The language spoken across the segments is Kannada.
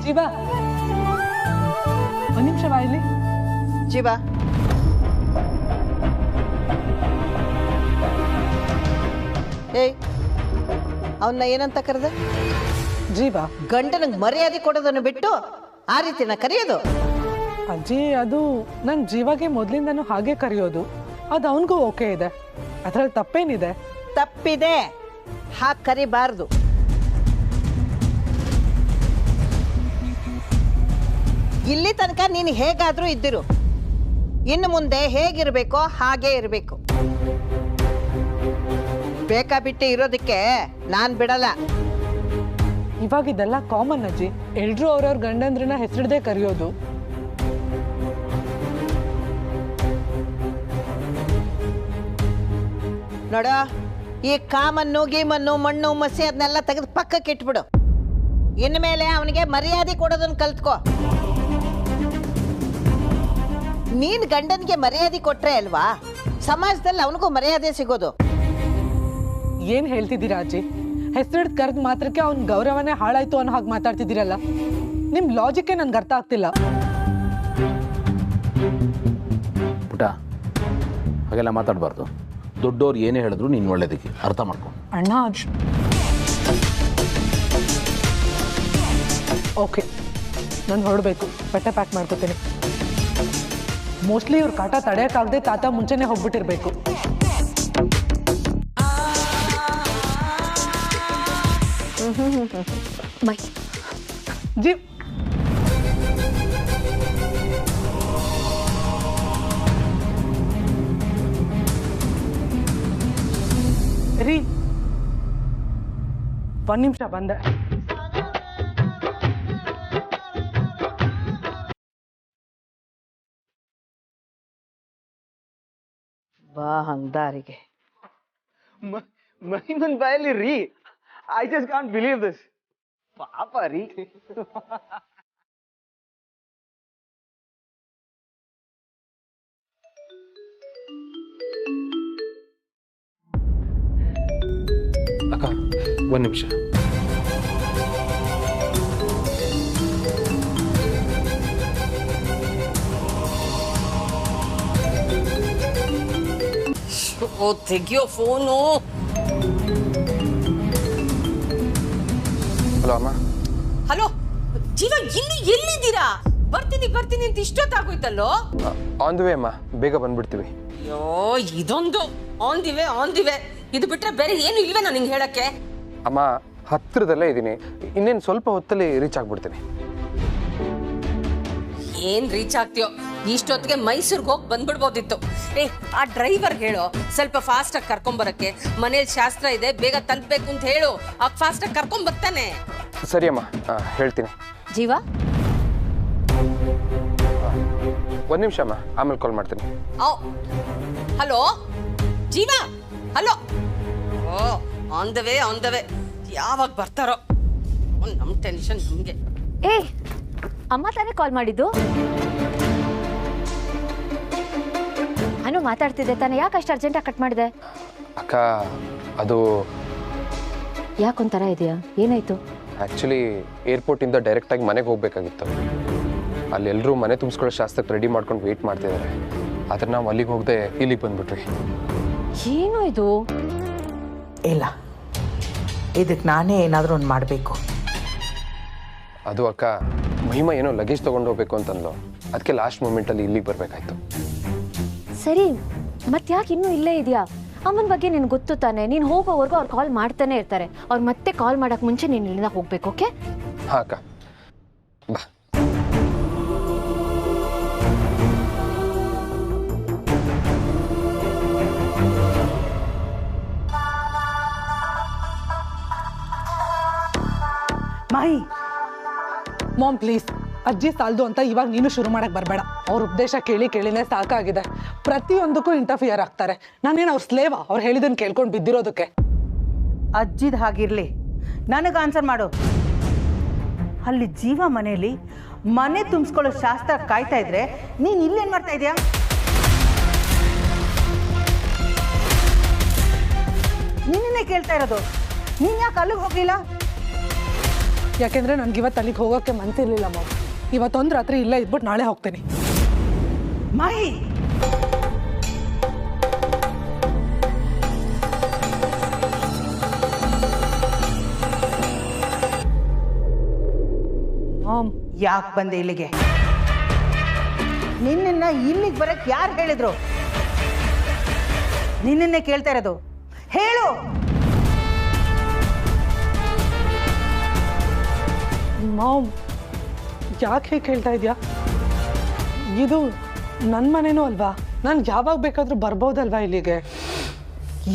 ಜೀವ ಒಂದು ನಿಮಿಷ ಬಾ ಇಲ್ಲಿ. ಜೀವ ಏಯ್ ಅವನ್ನ ಏನಂತ ಕರೆದ? ಜೀವ ಗಂಡನಿಗೆ ಮರ್ಯಾದೆ ಕೊಡೋದನ್ನು ಬಿಟ್ಟು ಆ ರೀತಿನ ಕರೆಯೋದು? ಅಜ್ಜಿ ಅದು ನನ್ನ ಜೀವಗೆ ಮೊದಲಿಂದನೂ ಹಾಗೆ ಕರೆಯೋದು. ಅದು ಅವನಿಗೂ ಓಕೆ ಇದೆ, ಅದ್ರಲ್ಲಿ ತಪ್ಪೇನಿದೆ? ತಪ್ಪಿದೆ, ಹಾಗೆ ಕರಿಬಾರ್ದು. ಇಲ್ಲಿ ತನಕ ನೀನು ಹೇಗಾದ್ರೂ ಇದ್ದಿರು, ಇನ್ನು ಮುಂದೆ ಹೇಗಿರ್ಬೇಕೋ ಹಾಗೇ ಇರಬೇಕು. ಬೇಕಾಬಿಟ್ಟು ಇರೋದಕ್ಕೆ ನಾನು ಬಿಡಲ್ಲ. ಇವಾಗ ಇದೆಲ್ಲ ಕಾಮನ್ ಅಜ್ಜಿ, ಎಲ್ರೂ ಅವ್ರವ್ರ ಗಂಡಂದ್ರನ್ನ ಹೆಸರಿಡದೆ ಕರೆಯೋದು. ನೋಡ, ಈ ಕಾಮನ್ನು ಗೀಮನ್ನು ಮಣ್ಣು ಮಸಿ ಅದನ್ನೆಲ್ಲ ತೆಗೆದು ಪಕ್ಕಕ್ಕೆ ಇಟ್ಬಿಡು. ಇನ್ಮೇಲೆ ಅವನಿಗೆ ಮರ್ಯಾದೆ ಕೊಡೋದನ್ನ ಕಲ್ತ್ಕೋ. ನೀನ್ ಗಂಡನಿಗೆ ಮರ್ಯಾದೆ ಕೊಟ್ರೆ ಅಲ್ವಾ ಸಮಾಜದಲ್ಲಿ ಅವನಿಗೂ ಮರ್ಯಾದೆ ಸಿಗೋದು. ಏನ್ ಹೇಳ್ತಿದ್ದೀರಾ ಅಜ್ಜಿ? ಹೆಸರಿಡ್ ಕರೆದ್ ಮಾತ್ರಕ್ಕೆ ಅವ್ನ ಗೌರವನೇ ಹಾಳಾಯ್ತು ಅನ್ನೋ ಹಾಗೆ ಮಾತಾಡ್ತಿದ್ದೀರಲ್ಲ. ನಿಮ್ ಲಾಜಿಕ್ಕೇ ನನ್ಗೆ ಅರ್ಥ ಆಗ್ತಿಲ್ಲ. ಪುಟ, ಹಾಗೆಲ್ಲ ಮಾತಾಡಬಾರ್ದು. ದೊಡ್ಡವ್ರು ಏನೇ ಹೇಳಿದ್ರು ನೀನು ಒಳ್ಳೇದಕ್ಕೆ ಅರ್ಥ ಮಾಡ್ಕೊ. ಅಣ್ಣ ಓಕೆ, ನಾನು ಹೊರಡಬೇಕು, ಬಟ್ಟೆ ಪ್ಯಾಕ್ ಮಾಡ್ಕೋತೀನಿ. ಮೋಸ್ಟ್ಲಿ ಇವ್ರ ಕಾಟ ತಡೆಯೋಕ್ಕಾಗದೆ ತಾತ ಮುಂಚೆನೆ ಹೋಗ್ಬಿಟ್ಟಿರ್ಬೇಕು. ಜೀವ್ ರೀ, ಒಂದು ನಿಮಿಷ ಬಂದೆ. ಬಾ ಹಂಗದಾರಿಗೆ. ಮೈಮನ್ ಬಾಯಲ್ಲಿ ರೀ, I just can't believe this. ಪಾಪ ರೀ. ಅಕ್ಕ ಒಂದು ನಿಮಿಷ. ತೆಗಿಯೋ ಫೋನು. ಹಲೋ ಅಮ್ಮ. ಹಲೋ ಜೀವ, ಇನ್ನು ಎಲ್ಲಿದ್ದೀರಾ? ಬರ್ತೀನಿ ಅಂತ ಇಷ್ಟೊತ್ತಾಗೋಯ್ತಲ್ಲೋ. ಆನ್ ದಿ ವೇ ಅಮ್ಮ, ಬೇಗ ಬಂದ್ಬಿಡ್ತೀವಿ. ಅಯ್ಯೋ, ಇದೊಂದು ಆನ್ ದಿ ವೇ. ಇದು ಬಿಟ್ರೆ ಬೇರೆ ಏನು ಇಲ್ವೇ ನಾನು ನಿಂಗೆ ಹೇಳಕ್ಕೆ? ಅಮ್ಮ, ಹತ್ತಿರದಲ್ಲೇ ಇದ್ದೀನಿ, ಇನ್ನೇನು ಸ್ವಲ್ಪ ಹೊತ್ತಲ್ಲಿ ರೀಚ್ ಆಗ್ಬಿಡ್ತೀನಿ. ಏನ್ ರೀಚ್ ಆಗ್ತೀಯೋ? ಇಷ್ಟೊತ್ತಿಗೆ ಮೈಸೂರ್ಗೆ ಹೋಗಿ ಬಂದ್ಬಿಡ್ಬೋದಿತ್ತು. ಆ ಡ್ರೈವರ್ ಹೇಳೋ ಸ್ವಲ್ಪ ಫಾಸ್ಟ್ ಆಗಿ ಕರ್ಕೊಂಬರಕ್ಕೆ, ಮನೇಲಿ ಶಾಸ್ತ್ರ ಇದೆ, ಬೇಗ ತಲುಪಬೇಕು ಅಂತ ಹೇಳು. ಆ ಫಾಸ್ಟ್ ಆಗಿ ಕರ್ಕೊಂಡ್ ಬರ್ತಾನೆ. ಸರಿ ಅಮ್ಮ, ಹೇಳ್ತೀನಿ. ಜೀವ, ಒಂದು ನಿಮಿಷ ಅಮ್ಮ, ಆಮೇಲೆ ಕಾಲ್ ಮಾಡ್ತೀನಿ. Hello Jeeva, hello. Oh, on the way. ಯಾವಾಗ ಬರ್ತಾರೋ? ನಮ್ ಟೆನ್ಷನ್ ನಮ್ಗೆ. ಏ ಅಮ್ಮ ತಾನೇ ಕಾಲ್ ಮಾಡಿದ್ದು? ನಾನು ಮಾತಾಡ್ತಿದ್ದೆ ತಾನೆ, ಯಾಕೆ ಅಷ್ಟು ಅರ್ಜೆಂಟಾಗಿ ಕಟ್ ಮಾಡಿದೆ? ಅಕ್ಕ, ಅದು ಯಾಕೊಂಥರ ಇದೆಯಾ? ಏನಾಯ್ತು? ಆ್ಯಕ್ಚುಲಿ ಏರ್ಪೋರ್ಟಿಂದ ಡೈರೆಕ್ಟಾಗಿ ಮನೆಗೆ ಹೋಗ್ಬೇಕಾಗಿತ್ತು. ಅಲ್ಲಿ ಎಲ್ಲರೂ ಮನೆ ತುಂಬಿಸ್ಕೊಳ್ಳೋ ಶಾಸ್ತ್ರಕ್ಕೆ ರೆಡಿ ಮಾಡ್ಕೊಂಡು ವೆಯ್ಟ್ ಮಾಡ್ತಿದ್ದಾರೆ. ಆದರೆ ನಾವು ಅಲ್ಲಿಗೆ ಹೋಗದೆ ಇಲ್ಲಿಗೆ ಬಂದ್ಬಿಟ್ವಿ. ಏನು ಇದು? ಇಲ್ಲ, ಇದಕ್ಕೆ ನಾನೇ ಏನಾದರೂ ಒಂದು ಮಾಡಬೇಕು. ಅದು ಅಕ್ಕ, ಮಹಿಮಾ ಏನೋ ಲಗೇಜ್ ತೊಗೊಂಡು ಹೋಗ್ಬೇಕು ಅಂತಂದ್ಲು. ಅದಕ್ಕೆ ಲಾಸ್ಟ್ ಮೂಮೆಂಟಲ್ಲಿ ಇಲ್ಲಿಗೆ ಬರಬೇಕಾಯ್ತು. ಸರಿ, ಮತ್ತೆ ಯಾಕೆ ಇನ್ನೂ ಇಲ್ಲೇ ಇದೆಯಾ? ಅಮ್ಮನ ಬಗ್ಗೆ ನಿನ್ಗೆ ಗೊತ್ತು ತಾನೆ. ನೀನು ಹೋಗೋವರೆಗೂ ಅವ್ರು ಕಾಲ್ ಮಾಡ್ತಾನೆ ಇರ್ತಾರೆ. ಅವ್ರು ಮತ್ತೆ ಕಾಲ್ ಮಾಡೋಕ್ಕೆ ಮುಂಚೆ ನೀನು ಇಲ್ಲಿಂದ ಹೋಗ್ಬೇಕು. ಓಕೆ? ಹಾಂ ಅಕ್ಕ, ಬಾ. ಮಾಯಿ, ಮಾಮ್ ಪ್ಲೀಸ್, ಅಜ್ಜಿ ಸಾಲ್ದು ಅಂತ ಇವಾಗ ನೀನು ಶುರು ಮಾಡಕ್ ಬರಬೇಡ. ಅವ್ರ ಉಪದೇಶ ಕೇಳಿನೇ ಸಾಕಾಗಿದೆ. ಪ್ರತಿಯೊಂದಕ್ಕೂ ಇಂಟರ್ಫಿಯರ್ ಆಗ್ತಾರೆ. ನಾನೇನು ಅವ್ರ ಸ್ಲೇವ? ಅವ್ರು ಹೇಳಿದನ್ನು ಕೇಳ್ಕೊಂಡು ಬಿದ್ದಿರೋದಕ್ಕೆ? ಅಜ್ಜಿದ ಹಾಗಿರ್ಲಿ, ನನಗೆ ಆನ್ಸರ್ ಮಾಡು. ಅಲ್ಲಿ ಜೀವ ಮನೆಯಲ್ಲಿ ಮನೆ ತುಂಬಿಸ್ಕೊಳ್ಳೋ ಶಾಸ್ತ್ರ ಕಾಯ್ತಾ ಇದ್ರೆ ನೀನು ಇಲ್ಲೇನು ಮಾಡ್ತಾ ಇದೀಯಾ? ನಿನ್ನೆ ಕೇಳ್ತಾ ಇರೋದು, ನೀನು ಯಾಕೆ ಅಲ್ಲಿಗೆ ಹೋಗಲಿಲ್ಲ? ಯಾಕೆಂದರೆ ನನಗೆ ಇವತ್ತು ಅಲ್ಲಿಗೆ ಹೋಗೋಕ್ಕೆ ಮನಸ್ಸಿರಲಿಲ್ಲ ಮಾಮ್. ಇವತ್ತೊಂದು ರಾತ್ರಿ ಇಲ್ಲೇ ಇದ್ಬಿಟ್ಟು ನಾಳೆ ಹೋಗ್ತೀನಿ. ಮಾಹಿ, ಮಾಮ್, ಯಾಕೆ ಬಂದೆ ಇಲ್ಲಿಗೆ? ನಿನ್ನನ್ನ ಇಲ್ಲಿಗೆ ಬರಕ್ ಯಾರು ಹೇಳಿದ್ರು? ನಿನ್ನನ್ನೇ ಕೇಳ್ತಾ ಇರೋದು, ಹೇಳು. ಮಾಮ್, ಯಾಕೆ ಹೇಗೆ ಕೇಳ್ತಾ ಇದೆಯಾ? ಇದು ನನ್ನ ಮನೇನೂ ಅಲ್ವಾ? ನಾನು ಯಾವಾಗ ಬೇಕಾದರೂ ಬರ್ಬೋದಲ್ವಾ ಇಲ್ಲಿಗೆ?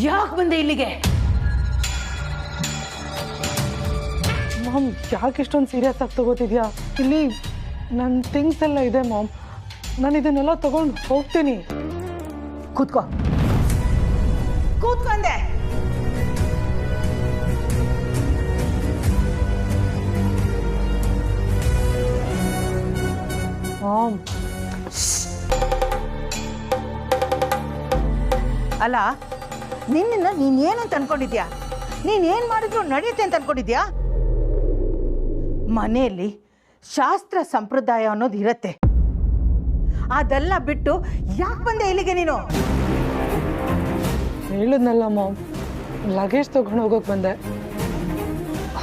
ಯಾಕೆ ಬಂದೆ ಇಲ್ಲಿಗೆ? ಮಾಮ್, ಯಾಕೆ ಇಷ್ಟೊಂದು ಸೀರಿಯಸ್ ಆಗಿ ತಗೋತಿದ್ಯಾ? ಇಲ್ಲಿ ನನ್ನ ಥಿಂಗ್ಸ್ ಎಲ್ಲ ಇದೆ ಮಾಮ್. ನಾನು ಇದನ್ನೆಲ್ಲ ತಗೊಂಡು ಹೋಗ್ತೀನಿ. ಕೂತ್ಕೋ, ಕೂತ್ಕೊಂಡೆ. ಮಾಮ್, ಅಲ್ಲ, ನಿನ್ನ ನೀನೇನಂತ ಅನ್ಕೊಂಡಿದ್ಯಾ? ನೀನೇನು ಮಾಡಿದ್ರು ನಡೆಯುತ್ತೆ ಅಂತ ಅನ್ಕೊಂಡಿದ್ಯಾ? ಮನೆಯಲ್ಲಿ ಶಾಸ್ತ್ರ ಸಂಪ್ರದಾಯ ಅನ್ನೋದು ಇರತ್ತೆ. ಅದೆಲ್ಲ ಬಿಟ್ಟು ಯಾಕೆ ಬಂದೆ ಇಲ್ಲಿಗೆ ನೀನು? ಹೇಳಿದ್ನಲ್ಲ ಮಾಮ್, ಲಗೇಜ್ ತೊಗೊಂಡು ಹೋಗೋಕೆ ಬಂದೆ.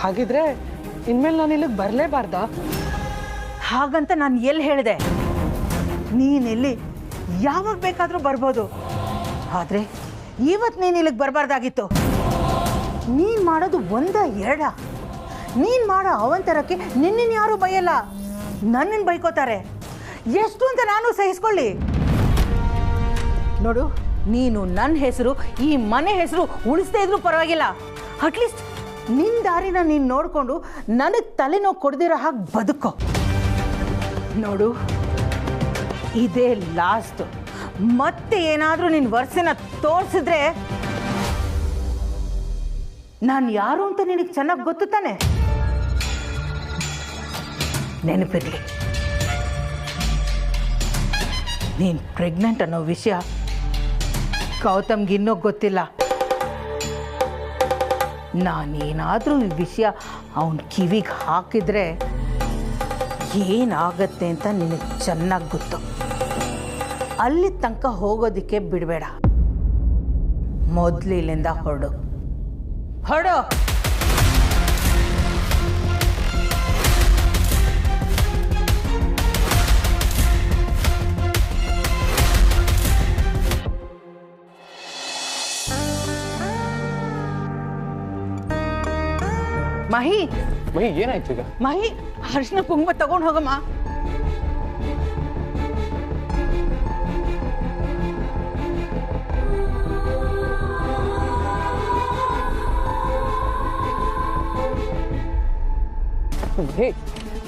ಹಾಗಿದ್ರೆ ಇನ್ಮೇಲೆ ನಾನು ಇಲ್ಲಿಗೆ ಬರಲೇಬಾರ್ದಾ? ಹಾಗಂತ ನಾನು ಎಲ್ಲಿ ಹೇಳಿದೆ? ನೀನಿಲ್ಲಿ ಯಾವಾಗ ಬೇಕಾದರೂ ಬರ್ಬೋದು. ಆದರೆ ಇವತ್ತು ನೀನು ಇಲ್ಲಿಗೆ ಬರಬಾರ್ದಾಗಿತ್ತು. ನೀನು ಮಾಡೋದು ಒಂದ ಎರಡ? ನೀನು ಮಾಡೋ ಅವಂತರಕ್ಕೆ ನಿನ್ನನ್ನು ಯಾರೂ ಬೈಯಲ್ಲ, ನನ್ನನ್ನು ಬೈಕೋತಾರೆ. ಎಷ್ಟು ಅಂತ ನಾನು ಸಹಿಸ್ಕೊಳ್ಳಿ? ನೋಡು, ನೀನು ನನ್ನ ಹೆಸರು, ಈ ಮನೆ ಹೆಸರು ಉಳಿಸ್ದೇ ಇದ್ರೂ ಪರವಾಗಿಲ್ಲ. ಅಟ್ಲೀಸ್ಟ್ ನಿನ್ನ ದಾರಿನ ನೀನು ನೋಡಿಕೊಂಡು ನನಗೆ ತಲೆನೋವು ಕೊಡ್ದಿರೋ ಹಾಗೆ ಬದುಕೋ. ನೋಡು, ಇದೇ ಲಾಸ್ಟ್. ಮತ್ತೆ ಏನಾದರೂ ನಿನ್ನ ವರ್ಷನ ತೋರಿಸಿದ್ರೆ ನಾನು ಯಾರು ಅಂತ ನಿನಗೆ ಚೆನ್ನಾಗಿ ಗೊತ್ತು ತಾನೆ? ನೆನಪಿರಲಿ, ನೀನು ಪ್ರೆಗ್ನೆಂಟ್ ಅನ್ನೋ ವಿಷಯ ಗೌತಮ್ಗೆ ಇನ್ನೂ ಗೊತ್ತಿಲ್ಲ. ನಾನೇನಾದರೂ ಈ ವಿಷಯ ಅವನ ಕಿವಿಗೆ ಹಾಕಿದ್ರೆ ಏನಾಗತ್ತೆ ಅಂತ ನಿನಗೆ ಚೆನ್ನಾಗಿ ಗೊತ್ತು. ಅಲ್ಲಿ ತನಕ ಹೋಗೋದಕ್ಕೆ ಬಿಡಬೇಡ. ಮೊದಲು ಇಲ್ಲಿಂದ ಹೊರಡು. ಮಾಹಿ, ಏನಾಯ್ತು ಈಗ? ಮಾಹಿ, ಅರಿಶಿನ ಕುಂಕುಮ ತಗೊಂಡು ಹೋಗಮ್ಮ.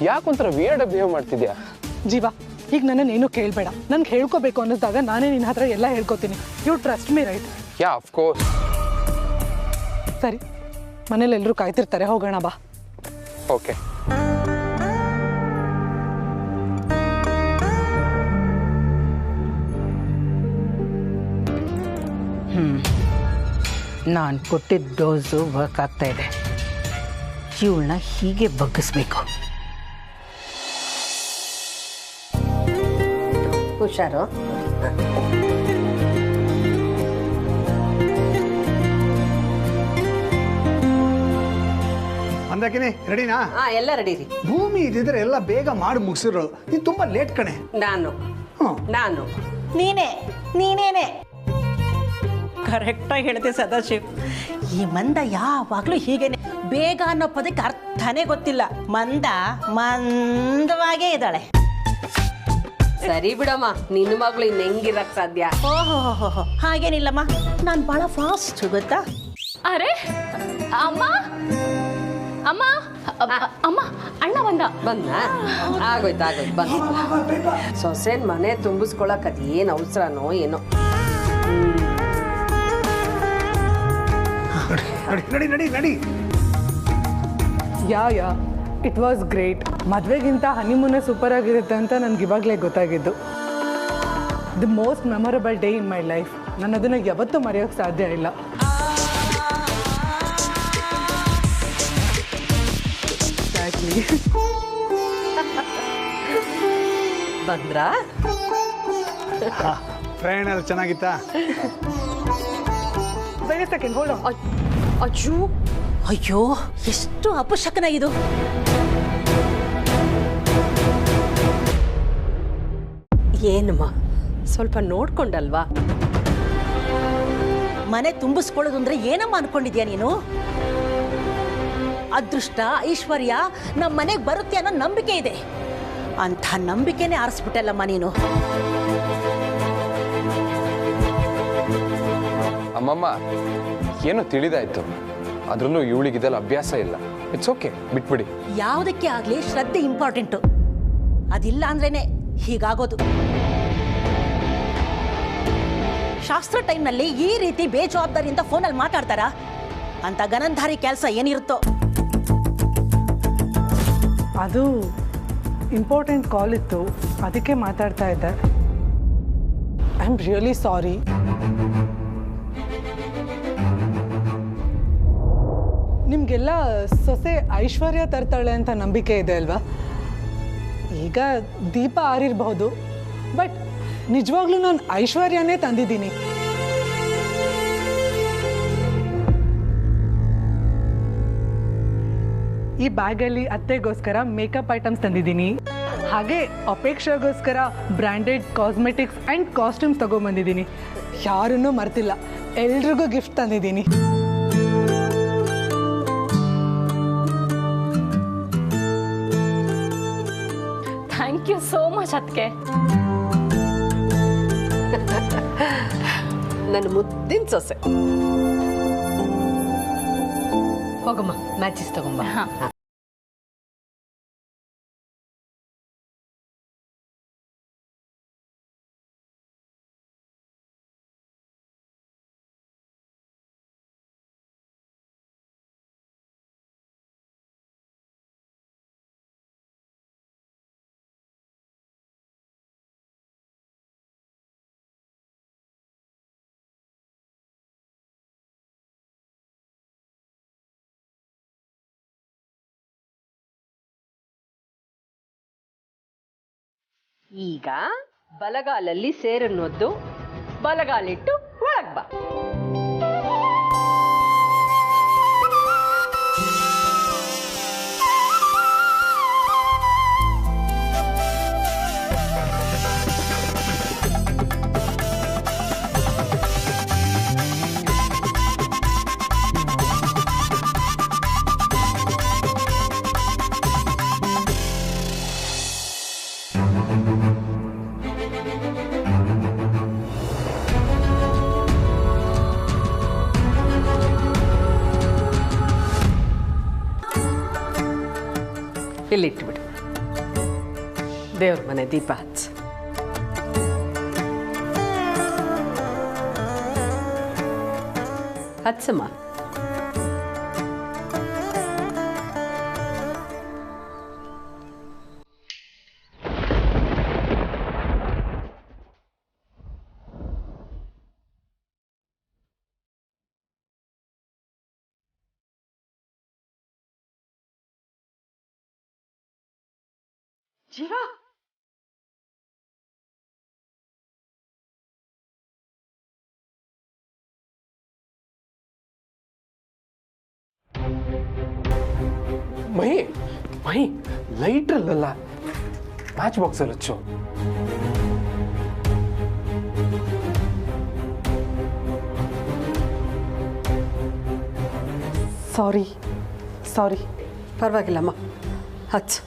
ಯಾಕೊಂಥರ ವಿಯರ್ಡ್ ಬಿಹೇವ್ ಮಾಡ್ತಿದ್ಯಾ? ಜೀವ, ಈಗ ನನ್ನನ್ನು ಏನೂ ಕೇಳಬೇಡ. ನನ್ಗೆ ಹೇಳ್ಕೋಬೇಕು ಅನ್ನಿಸ್ದಾಗ ನಾನೇ ನಿನ್ನ ಹತ್ರ ಎಲ್ಲ ಹೇಳ್ಕೊತೀನಿ. You trust me, right? Yeah, of course. ಸರಿ, ಮನೇಲಿ ಎಲ್ಲರೂ ಕಾಯ್ತಿರ್ತಾರೆ, ಹೋಗೋಣ ಬಾ. ಓಕೆ. ನಾನು ಕೊಟ್ಟಿದ್ದ ಡೋಸು ವರ್ಕ್ ಆಗ್ತಾ ಇದೆ. ಇವಳನ್ನ ಹೀಗೆ ಬಗ್ಗಿಸ್ಬೇಕು. ಹುಷಾರು. ಅಂದಾಕಿನಿ ರೆಡಿನಾ? ಎಲ್ಲ ರೆಡಿ ರೀ. ಭೂಮಿ ಇದ್ದಿದ್ರೆ ಎಲ್ಲ ಬೇಗ ಮಾಡಿ ಮುಗಿಸಿರೋಳು. ನೀನು ತುಂಬಾ ಲೇಟ್ ಕಣೆ. ನಾನು ನೀನೇನೆ ಕರೆಕ್ಟಾಗಿ ಹೇಳ್ತೆ ಸದಾಶಿವ್. ಈ ಮಂದ ಯಾವಾಗಲೂ ಹೀಗೇನೆ. ಬೇಗ ಅನ್ನೋ ಪದಕ್ಕೆ ಅರ್ಥನೇ ಗೊತ್ತಿಲ್ಲ. ಮಂದವಾಗೇ ಇದ್ದಾಳೆ. ಸರಿ ಬಿಡಮ್ಮ, ನಿನ್ನ ಮಗಳು ಇನ್ನು ಹೆಂಗಿರಕ್ ಸಾಧ್ಯ? ಓಹೋ, ಹಾಗೇನಿಲ್ಲಮ್ಮ, ನಾನು ಭಾಳ ಫಾಸ್ಟ್ ಗೊತ್ತಾ. ಅರೆ ಅಮ್ಮ, ಅಮ್ಮ, ಅಮ್ಮ, ಅಣ್ಣ ಬಂದ. ಆಗೋಯ್ತು ಬಂದ. ಸೊಸೆನ್ ಮನೆ ತುಂಬಿಸ್ಕೊಳಕ್ ಅದೇನು ಅವಸರನೋ ಏನೋ. ನಡಿ. Yeah it was great. ಮದುವೆಗಿಂತ ಹನಿಮೂನೇ ಸೂಪರ್ ಆಗಿರುತ್ತೆ ಅಂತ ನನಗೆ ಇವಾಗಲೇ ಗೊತ್ತಾಗಿದ್ದು. The most memorable day in my life. ನಾನು ಅದನ್ನು ಯಾವತ್ತೂ ಮರೆಯೋಕ್ಕೆ ಸಾಧ್ಯ ಇಲ್ಲ. ಆಯ್ತು. ಬರ್ಲಿ. ಬಂದ್ರಾ? ಪ್ರಯಾಣ ಎಲ್ಲ ಚೆನ್ನಾಗಿತ್ತಾ? Wait a second, hold on. ಅಯ್ಯೋ ಅಯ್ಯೋ ಎಷ್ಟು ಅಪಶಕನ ಇದು. ಏನಮ್ಮ ಸ್ವಲ್ಪ ನೋಡ್ಕೊಂಡಲ್ವಾ? ಮನೆ ತುಂಬಿಸ್ಕೊಳ್ಳೋದು ಅಂದ್ರೆ ಏನಮ್ಮ ಅನ್ಕೊಂಡಿದ್ಯಾ ನೀನು? ಅದೃಷ್ಟ ಐಶ್ವರ್ಯ ನಮ್ಮ ಮನೆಗೆ ಬರುತ್ತೆ ಅನ್ನೋ ನಂಬಿಕೆ ಇದೆ. ಅಂಥ ನಂಬಿಕೆನೇ ಆರಿಸ್ಬಿಟ್ಟಲ್ಲಮ್ಮ ನೀನು. ಅಮ್ಮಮ್ಮ ಏನೋ ತಿಳಿದಾಯ್ತು, ಅದರಲ್ಲೂ ಇವಳಿಗಿದೆಲ್ಲ ಅಭ್ಯಾಸ ಇಲ್ಲ. ಇಟ್ಸ್ ಓಕೆ, ಬಿಟ್ಬಿಡಿ. ಯಾವುದಕ್ಕೆ ಆಗಲಿ ಶ್ರದ್ಧೆ ಇಂಪಾರ್ಟೆಂಟು. ಅದಿಲ್ಲ ಅಂದ್ರೇನೆ ಹೀಗಾಗೋದು. ಶಾಸ್ತ್ರ ಟೈಮ್ನಲ್ಲಿ ಈ ರೀತಿ ಬೇಜವಾಬ್ದಾರಿಯಿಂದ ಫೋನಲ್ಲಿ ಮಾತಾಡ್ತಾರಾ? ಅಂತ ಗನಂಧಾರಿ ಕೆಲಸ ಏನಿರುತ್ತೋ. ಅದು ಇಂಪಾರ್ಟೆಂಟ್ ಕಾಲ್ ಇತ್ತು, ಅದಕ್ಕೆ ಮಾತಾಡ್ತಾ ಇದ್ದೆ. I am really sorry. ನಿಮಗೆಲ್ಲ ಸೊಸೆ ಐಶ್ವರ್ಯ ತರ್ತಾಳೆ ಅಂತ ನಂಬಿಕೆ ಇದೆ ಅಲ್ವಾ? ಈಗ ದೀಪ ಆರಿರಬಹುದು, ಬಟ್ ನಿಜವಾಗ್ಲೂ ನಾನು ಐಶ್ವರ್ಯನೇ ತಂದಿದ್ದೀನಿ. ಈ ಬ್ಯಾಗಲ್ಲಿ ಅತ್ತೆಗೋಸ್ಕರ ಮೇಕಪ್ ಐಟಮ್ಸ್ ತಂದಿದ್ದೀನಿ, ಹಾಗೆ ಅಪೇಕ್ಷೆಗೋಸ್ಕರ ಬ್ರ್ಯಾಂಡೆಡ್ ಕಾಸ್ಮೆಟಿಕ್ಸ್ ಆ್ಯಂಡ್ ಕಾಸ್ಟ್ಯೂಮ್ಸ್ ತಗೊಂಬಂದಿದ್ದೀನಿ. ಯಾರನ್ನೂ ಮರ್ತಿಲ್ಲ, ಎಲ್ರಿಗೂ ಗಿಫ್ಟ್ ತಂದಿದ್ದೀನಿ. ಥ್ಯಾಂಕ್ ಯು ಸೋ ಮಚ್ ಅದಕ್ಕೆ. ನನ್ನ ಮುದ್ದಿನ ಸೊಸೆ. ಹೋಗಮ್ಮ, ಮ್ಯಾಚಿಸ್ ತಗೊಂಬ. ಈಗ ಬಲಗಾಲಲ್ಲಿ ಸೇರನ್ನೊದ್ದು ಬಲಗಾಲಿಟ್ಟು ಒಳಗ್ ಬಾ. ಇಲ್ಲಿಟ್ಬಿಡು. ದೇವ್ರ ಮನೆ ದೀಪ ಹಚ್ಚ. ಹಚ್ಚಮ್ಮ. ಜೀವ, ಮಹಿ ಮಹಿ ಲೈಟ್ರಲ್ಲ, ಮ್ಯಾಚ್ ಬಾಕ್ಸಲ್ಲಿ ಹಚ್ಚು. ಸಾರಿ ಸಾರಿ. ಪರವಾಗಿಲ್ಲಮ್ಮ, ಹಚ್ಚ.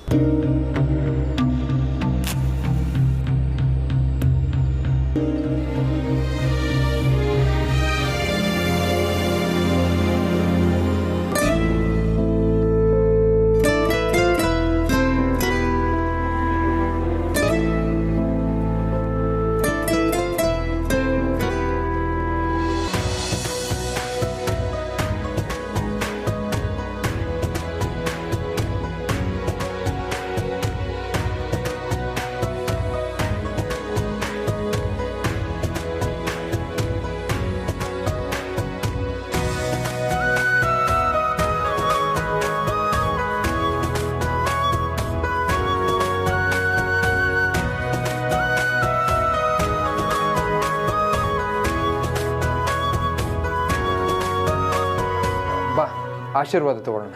ಆಶೀರ್ವಾದ ತಗೊಳ್ಳೋಣ.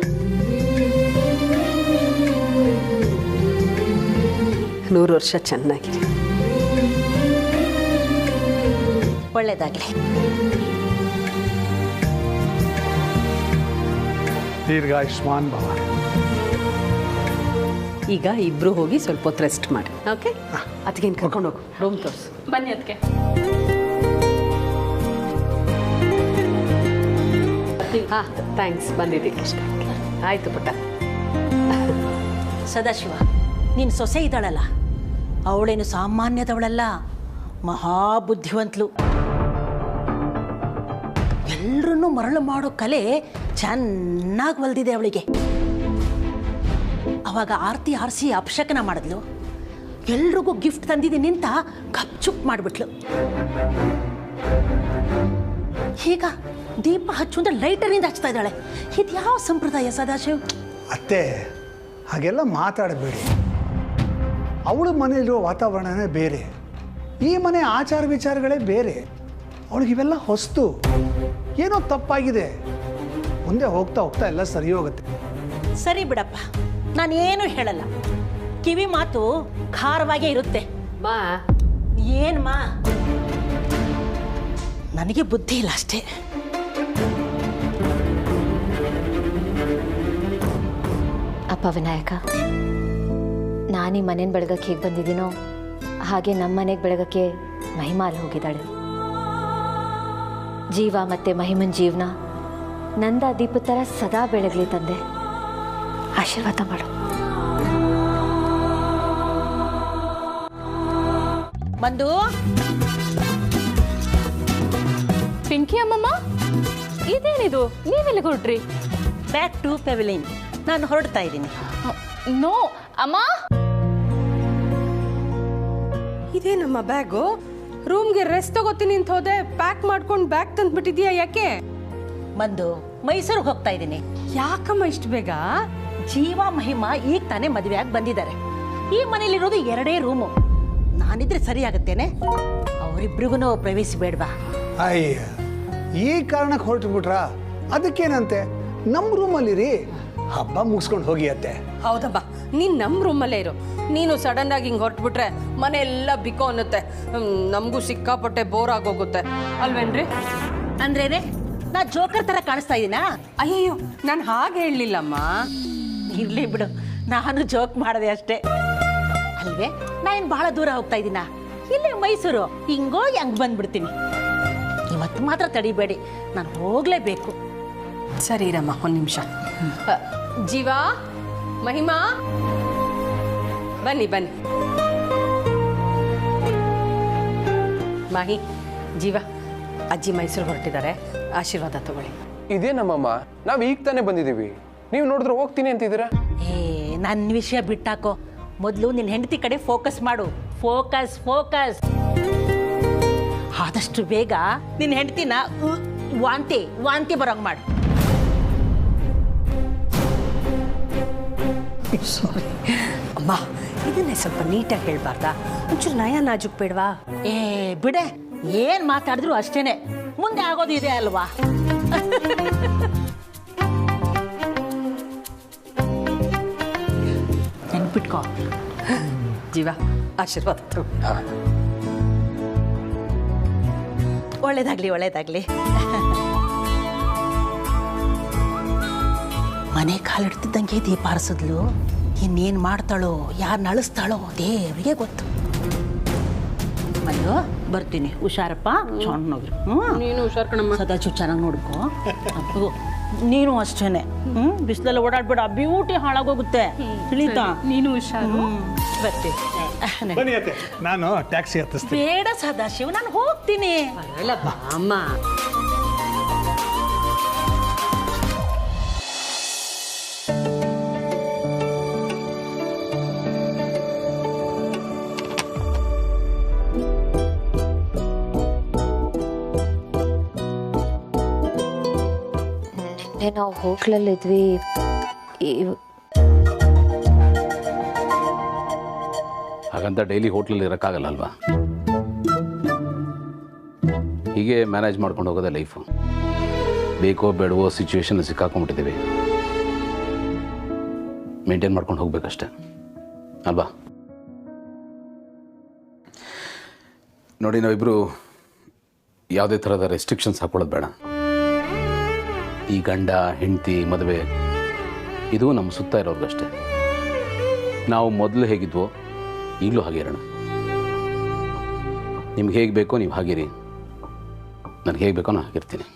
100 ವರ್ಷ ಚೆನ್ನಾಗಿರಿ. ಒಳ್ಳೇದಾಗಲಿ. ದೀರ್ಘಾಯುಷ್ಮಾನ್ ಭವ. ಈಗ ಇಬ್ರು ಹೋಗಿ ಸ್ವಲ್ಪ ಹೊತ್ತು ರೆಸ್ಟ್ ಮಾಡಿ. ಓಕೆ, ಅದಕ್ಕೇನು ಕರ್ಕೊಂಡು ಹೋಗು, ರೂಮ್ ತೋರಿಸು. ಬನ್ನಿ ಅದಕ್ಕೆ. ಹಾಂ, ಥ್ಯಾಂಕ್ಸ್, ಬಂದಿದ್ದೀವಿ ಅಷ್ಟೇ. ಆಯಿತು ಪುಟ್ಟ. ಸದಾಶಿವ, ನಿನ್ನ ಸೊಸೆ ಇದ್ದಾಳಲ್ಲ, ಅವಳೇನು ಸಾಮಾನ್ಯದವಳಲ್ಲ, ಮಹಾಬುದ್ಧಿವಂತಲು. ಎಲ್ಲರನ್ನೂ ಮರಳು ಮಾಡೋ ಕಲೆ ಚೆನ್ನಾಗಿ ಒಲ್ದಿದೆ ಅವಳಿಗೆ. ಅವಾಗ ಆರತಿ ಆರಿಸಿ ಅಪಶಕನ ಮಾಡಿದ್ಲು, ಎಲ್ರಿಗೂ ಗಿಫ್ಟ್ ತಂದಿದ್ದೀನಿ ಅಂತ ಗಪ್ಚುಪ್ ಮಾಡಿಬಿಟ್ಲು. ಈಗ ದೀಪ ಹಚ್ಚು ಅಂದ್ರೆ ಲೈಟರಿಂದ ಹಚ್ತಾ ಇದ್ದಾಳೆ. ಇದು ಯಾವ ಸಂಪ್ರದಾಯ ಸದಾಶಿವ್? ಅತ್ತೆ, ಹಾಗೆಲ್ಲ ಮಾತಾಡಬೇಡಿ. ಅವಳ ಮನೆಯಲ್ಲಿರೋ ವಾತಾವರಣನೇ ಬೇರೆ, ಈ ಮನೆ ಆಚಾರ ವಿಚಾರಗಳೇ ಬೇರೆ. ಅವಳಿಗೆ ಇವೆಲ್ಲ ಹೊಸ್ತು. ಏನೋ ತಪ್ಪಾಗಿದೆ, ಮುಂದೆ ಹೋಗ್ತಾ ಹೋಗ್ತಾ ಎಲ್ಲ ಸರಿ ಹೋಗುತ್ತೆ. ಸರಿ ಬಿಡಪ್ಪ, ನಾನೇನು ಹೇಳಲ್ಲ. ಕಿವಿ ಮಾತು ಖಾರವಾಗೇ ಇರುತ್ತೆ. ಮಾ, ಏನ್ಮಾ, ನನಗೆ ಬುದ್ಧಿ ಇಲ್ಲ ಅಷ್ಟೇ. ಅಪ್ಪ ವಿನಾಯಕ, ನಾನೀ ಮನೇನ ಬೆಳಗಕ್ಕೆ ಹೇಗೆ ಬಂದಿದ್ದೀನೋ ಹಾಗೆ ನಮ್ಮ ಮನೆಗೆ ಬೆಳಗಕ್ಕೆ ಮಹಿಮಾ ಅಲ್ಲಿ ಹೋಗಿದ್ದಾಳೆ. ಜೀವ ಮತ್ತು ಮಹಿಮನ್ ಜೀವನ ನಂದ ದೀಪ ಥರ ಸದಾ ಬೆಳಗ್ಲಿ ತಂದೆ. ಆಶೀರ್ವಾದ ಮಾಡು. ಬಂದು ಪಿಂಕಿ ಅಮ್ಮಮ್ಮ, ಇದೇನಿದು? ನೀವೆಲ್ಲಿಗೆ ಹೊರಟ್ರಿ? Back to pavilion. ನಾನು ಹೊರಡ್ತಾ ಇದ್ದೀನಿ. ನೋ ಅಮ್ಮ, ಇದೇ ನಮ್ಮ ಬ್ಯಾಗು. ರೂಮ್ಗೆ ರೆಸ್ಟ್ ತಗೋತೀನಿ ಅಂತ ಹೋದೆ, ಪ್ಯಾಕ್ ಮಾಡ್ಕೊಂಡು ಬ್ಯಾಗ್ ತಂದ್ಬಿಟ್ಟಿದ್ಯಾ. ಯಾಕೆ? ಬಂದು ಮೈಸೂರಿಗೆ ಹೋಗ್ತಾ ಇದ್ದೀನಿ. ಯಾಕಮ್ಮ ಇಷ್ಟು ಬೇಗ? ಜೀವ ಮಹಿಮಾ ಈಗ ತಾನೇ ಮದುವೆಯಾಗಿ ಬಂದಿದ್ದಾರೆ. ಈ ಮನೇಲಿರೋದು 2 ರೂಮು. ನಾನಿದ್ರೆ ಸರಿ ಆಗುತ್ತೇನೆ? ಅವರಿಬ್ರಿಗೂ ಪ್ರವೇಶ ಬೇಡವಾ? ಅಯ್ಯ, ಈ ಕಾರಣಕ್ಕೆ ಹೊರಟು ಬಿಟ್ರ? ಅದಕ್ಕೇನಂತೆ, ನಮ್ಮ ರೂಮಲ್ಲಿರಿ, ಹಬ್ಬ ಮುಗಿಸ್ಕೊಂಡು ಹೋಗಿ ಅತ್ತೆ. ಹೌದಮ್ಮ, ನೀನ್ ನಮ್ಮ ರೂಮಲ್ಲೇ ಇರು. ನೀನು ಸಡನ್ ಆಗಿ ಹಿಂಗೆ ಹೊರಟ್ಬಿಟ್ರೆ ಮನೆ ಎಲ್ಲ ಬಿಕೋ ಅನ್ನುತ್ತೆ. ನಮಗೂ ಸಿಕ್ಕಾಪಟ್ಟೆ ಬೋರ್ ಆಗೋಗುತ್ತೆ ಅಲ್ವೇನ್ರಿ? ಅಂದ್ರೇನೆ ನಾ ಜೋಕರ್ ತರ ಕಾಣಿಸ್ತಾ ಇದ್ದೀನಾ? ಅಯ್ಯಯ್ಯೋ, ನಾನು ಹಾಗೆ ಹೇಳಲಿಲ್ಲಮ್ಮ. ಇರ್ಲಿ ಬಿಡು, ನಾನು ಜೋಕ್ ಮಾಡಿದೆ ಅಷ್ಟೇ ಅಲ್ವೇ. ನಾನು ಬಹಳ ದೂರ ಹೋಗ್ತಾ ಇದ್ದೀನ? ಇಲ್ಲೇ ಮೈಸೂರು, ಹಿಂಗೋಗಿ ಹಂಗೆ ಬಂದ್ಬಿಡ್ತೀನಿ. ಇವತ್ತು ಮಾತ್ರ ತಡಿಬೇಡಿ, ನಾನು ಹೋಗ್ಲೇಬೇಕು. ಸರಿ ರಮ್ಮ, ಒಂದು ನಿಮಿಷ. ಜೀವ, ಮಹಿಮಾ, ಬನ್ನಿ ಬನ್ನಿ. ಮಾಹಿ, ಜೀವ, ಅಜ್ಜಿ ಮೈಸೂರು ಹೊರಟಿದ್ದಾರೆ, ಆಶೀರ್ವಾದ ತಗೊಳ್ಳಿ. ಇದೇ ನಮ್ಮಮ್ಮ, ನಾವು ಈಗ ತಾನೇ ಬಂದಿದ್ದೀವಿ. ನೀವು ನೋಡಿದ್ರೆ ಹೋಗ್ತೀನಿ ಅಂತಿದ್ದೀರಾ? ನನ್ನ ವಿಷಯ ಬಿಟ್ಟಾಕೋ. ಮೊದಲು ನಿನ್ನ ಹೆಂಡತಿ ಕಡೆ ಫೋಕಸ್ ಮಾಡು. Focus focus. ಆದಷ್ಟು ಬೇಗ ನಿನ್ನ ಹೆಂಡತಿನ ವಾಂತಿ ಬರೋಂಗ್ ಮಾಡು. ಸಾರಿ ಅಮ್ಮ, ಇದನ್ನೇ ಸ್ವಲ್ಪ ನೀಟಾಗಿ ಹೇಳ್ಬಾರ್ದಾ? ಒಂಚೂರು ನಯ ನಾಜುಕ್ ಬೇಡವಾ? ಬಿಡೆ, ಏನ್ ಮಾತಾಡಿದ್ರು ಅಷ್ಟೇನೆ, ಮುಂದೆ ಆಗೋದು ಇದೆ ಅಲ್ವಾ? ನೆನ್ಪಿಟ್ಕೋ. ಜೀವ, ಆಶೀರ್ವಾದ ತಗೊಳ್ಳಿ. ಒಳ್ಳೇದಾಗ್ಲಿ ಒಳ್ಳೇದಾಗ್ಲಿ. ಮನೆ ಕಾಲಿಡ್ತಿದ್ದಂಗೆ ದೀಪ ಆರಿಸಿದ್ಲು. ಇನ್ನೇನ್ ಮಾಡ್ತಾಳೋ, ಯಾರನ್ನ ಅಳಿಸ್ತಾಳೋ ದೇವರಿಗೆ ಗೊತ್ತು. ಬಂದು ಬರ್ತೀನಿ. ಹುಷಾರಪ್ಪ, ಚೆನ್ನಾಗಿ. ನೀನು ಹುಷಾರ್ ಕಣಮ್ಮ. ಸದಾಚು ಚೆನ್ನಾಗಿ ನೋಡ್ಕೋ. ನೀನು ಅಷ್ಟೇನೆ. ಬಿಸಿಲೆಲ್ಲ ಓಡಾಡ್ಬೇಡ, ಬ್ಯೂಟಿ ಹಾಳಾಗೋಗುತ್ತೆ. ತಿಳಿತಾ? ನೀನು ಹುಷಾರು. ಬರ್ತೀನಿ. ಬನ್ನಿ ಅತ್ತೆ, ನಾನು ಟ್ಯಾಕ್ಸಿ ಹತ್ತಿಸ್ತೀನಿ. ಬೇಡ ಸದಾಶಿವ್, ನಾನು ಹೋಗ್ತೀನಿ. ಅಲ್ಲ ಬಾ ಅಮ್ಮ. ನಾವು ಹೋಟ್ಲಲ್ಲಿದ್ವಿ. ಹಾಗಂತ ಡೈಲಿ ಹೋಟ್ಲಲ್ಲಿ ಇರೋಕ್ಕಾಗಲ್ಲ ಅಲ್ವಾ? ಹೀಗೆ ಮ್ಯಾನೇಜ್ ಮಾಡ್ಕೊಂಡು ಹೋಗೋದೇ ಲೈಫು. ಬೇಕೋ ಬೇಡವೋ ಸಿಚುವೇಶನ್ ಸಿಕ್ಕಾಕೊಂಡ್ಬಿಟ್ಟಿದ್ದೀವಿ. ಮೇಂಟೈನ್ ಮಾಡ್ಕೊಂಡು ಹೋಗ್ಬೇಕಷ್ಟೆ ಅಲ್ವಾ? ನೋಡಿ, ನಾವಿಬ್ಬರು ಯಾವುದೇ ಥರದ ರೆಸ್ಟ್ರಿಕ್ಷನ್ಸ್ ಹಾಕೊಳ್ಳೋದು ಬೇಡ. ಈ ಗಂಡ ಹೆಂಡತಿ ಮದುವೆ ಇದು ನಮ್ಮ ಸುತ್ತ ಇರೋರ್ಗಷ್ಟೇ. ನಾವು ಮೊದಲು ಹೇಗಿದ್ವೋ ಈಗಲೂ ಹಾಗೆ ಇರೋಣ. ನಿಮ್ಗೆ ಹೇಗೆ ಬೇಕೋ ನೀವು ಹಾಗಿರಿ, ನನಗೆ ಹೇಗೆ ಬೇಕೋ ನಾನು ಹಾಗಿರ್ತೀನಿ.